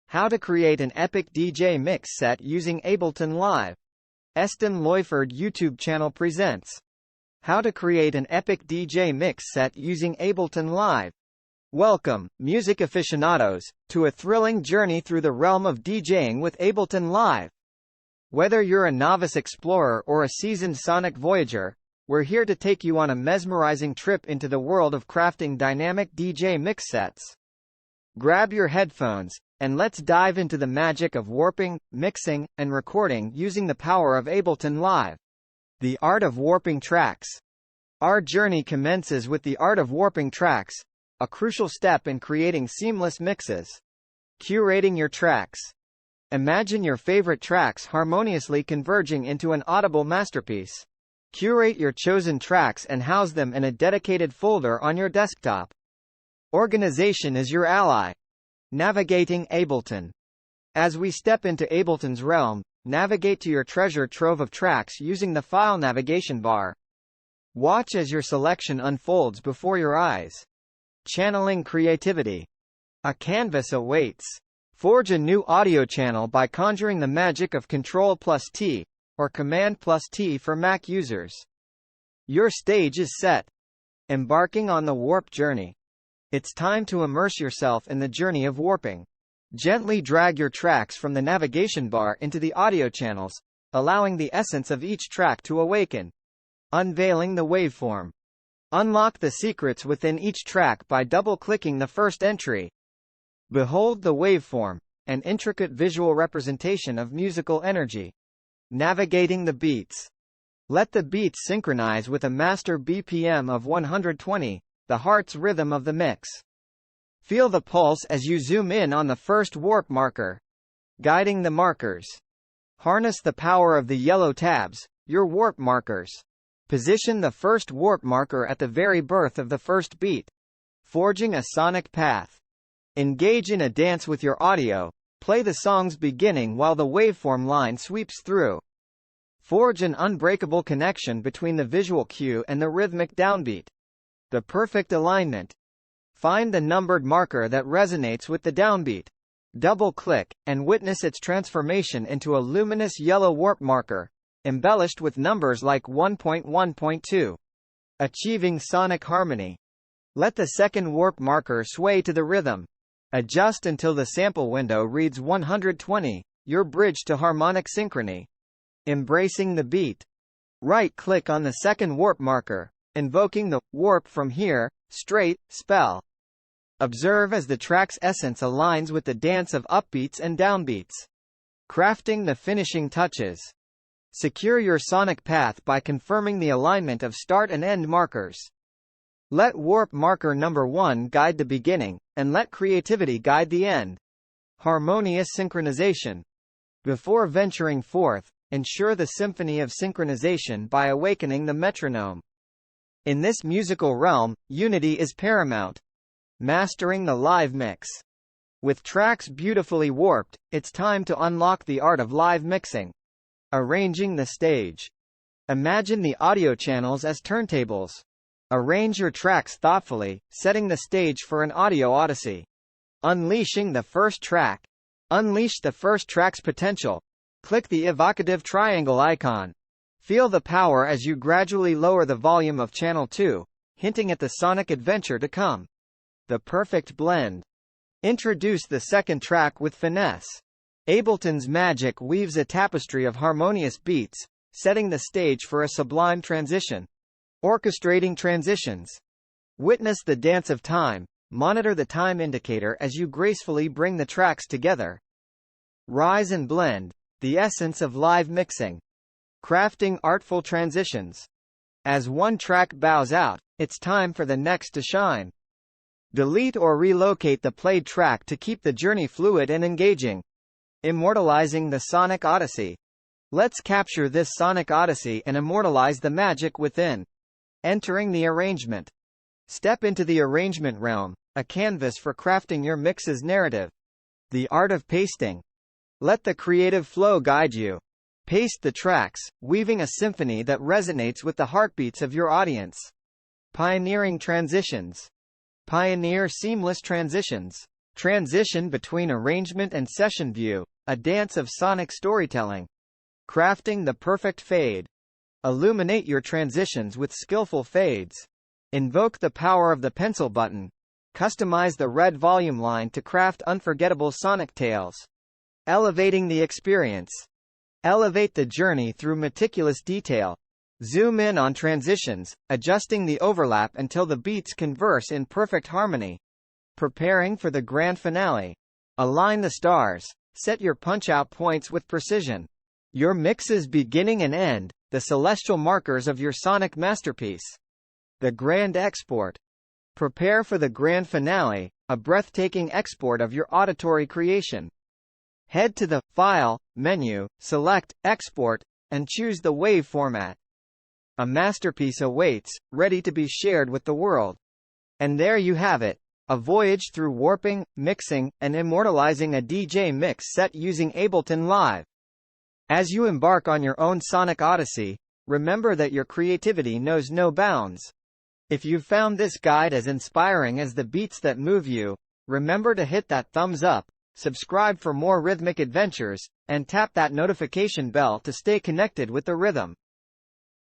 How to create an epic DJ mix set using Ableton Live. Eston Loyford YouTube channel presents How to create an epic DJ mix set using Ableton Live. Welcome, music aficionados, to a thrilling journey through the realm of DJing with Ableton Live. Whether you're a novice explorer or a seasoned sonic voyager, we're here to take you on a mesmerizing trip into the world of crafting dynamic DJ mix sets. Grab your headphones, and let's dive into the magic of warping, mixing, and recording using the power of Ableton Live. The art of warping tracks. Our journey commences with the art of warping tracks, a crucial step in creating seamless mixes. Curating your tracks. Imagine your favorite tracks harmoniously converging into an audible masterpiece. Curate your chosen tracks and house them in a dedicated folder on your desktop. Organization is your ally. Navigating Ableton. As we step into Ableton's realm, navigate to your treasure trove of tracks using the file navigation bar. Watch as your selection unfolds before your eyes. Channeling creativity. A canvas awaits. Forge a new audio channel by conjuring the magic of Ctrl+T, or Command+T for Mac users. Your stage is set. Embarking on the warp journey. It's time to immerse yourself in the journey of warping. Gently drag your tracks from the navigation bar into the audio channels, allowing the essence of each track to awaken. Unveiling the waveform. Unlock the secrets within each track by double-clicking the first entry. Behold the waveform, an intricate visual representation of musical energy. Navigating the beats. Let the beats synchronize with a master BPM of 120, the heart's rhythm of the mix. Feel the pulse as you zoom in on the first warp marker. Guiding the markers. Harness the power of the yellow tabs, your warp markers. Position the first warp marker at the very birth of the first beat. Forging a sonic path. Engage in a dance with your audio. Play the song's beginning while the waveform line sweeps through. Forge an unbreakable connection between the visual cue and the rhythmic downbeat. The perfect alignment. Find the numbered marker that resonates with the downbeat. Double-click, and witness its transformation into a luminous yellow warp marker, embellished with numbers like 1.1.2. Achieving sonic harmony. Let the second warp marker sway to the rhythm. Adjust until the sample window reads 120, your bridge to harmonic synchrony. Embracing the beat. Right-click on the second warp marker, invoking the warp from here, straight spell. Observe as the track's essence aligns with the dance of upbeats and downbeats. Crafting the finishing touches. Secure your sonic path by confirming the alignment of start and end markers. Let warp marker number 1 guide the beginning, and let creativity guide the end. Harmonious synchronization. Before venturing forth, ensure the symphony of synchronization by awakening the metronome. In this musical realm, unity is paramount. Mastering the live mix. With tracks beautifully warped, it's time to unlock the art of live mixing. Arranging the stage. Imagine the audio channels as turntables. Arrange your tracks thoughtfully, setting the stage for an audio odyssey. Unleashing the first track. Unleash the first track's potential. Click the evocative triangle icon. Feel the power as you gradually lower the volume of channel 2, hinting at the sonic adventure to come. The perfect blend. Introduce the second track with finesse. Ableton's magic weaves a tapestry of harmonious beats, setting the stage for a sublime transition. Orchestrating transitions. Witness the dance of time. Monitor the time indicator as you gracefully bring the tracks together. Rise and blend. The essence of live mixing. Crafting artful transitions. As one track bows out, it's time for the next to shine. Delete or relocate the played track to keep the journey fluid and engaging. Immortalizing the sonic odyssey. Let's capture this sonic odyssey and immortalize the magic within. Entering the arrangement. Step into the arrangement realm, a canvas for crafting your mix's narrative. The art of pasting. Let the creative flow guide you. Paste the tracks, weaving a symphony that resonates with the heartbeats of your audience. Pioneering transitions. Pioneer seamless transitions. Transition between arrangement and session view, a dance of sonic storytelling. Crafting the perfect fade. Illuminate your transitions with skillful fades. Invoke the power of the pencil button. Customize the red volume line to craft unforgettable sonic tales. Elevating the experience. Elevate the journey through meticulous detail. Zoom in on transitions, adjusting the overlap until the beats converse in perfect harmony. Preparing for the grand finale. Align the stars. Set your punch-out points with precision. Your mix's beginning and end, the celestial markers of your sonic masterpiece. The grand export. Prepare for the grand finale, a breathtaking export of your auditory creation. Head to the File menu, select Export, and choose the WAV format. A masterpiece awaits, ready to be shared with the world. And there you have it. A voyage through warping, mixing, and immortalizing a DJ mix set using Ableton Live. As you embark on your own sonic odyssey, remember that your creativity knows no bounds. If you've found this guide as inspiring as the beats that move you, remember to hit that thumbs up, subscribe for more rhythmic adventures, and tap that notification bell to stay connected with the rhythm.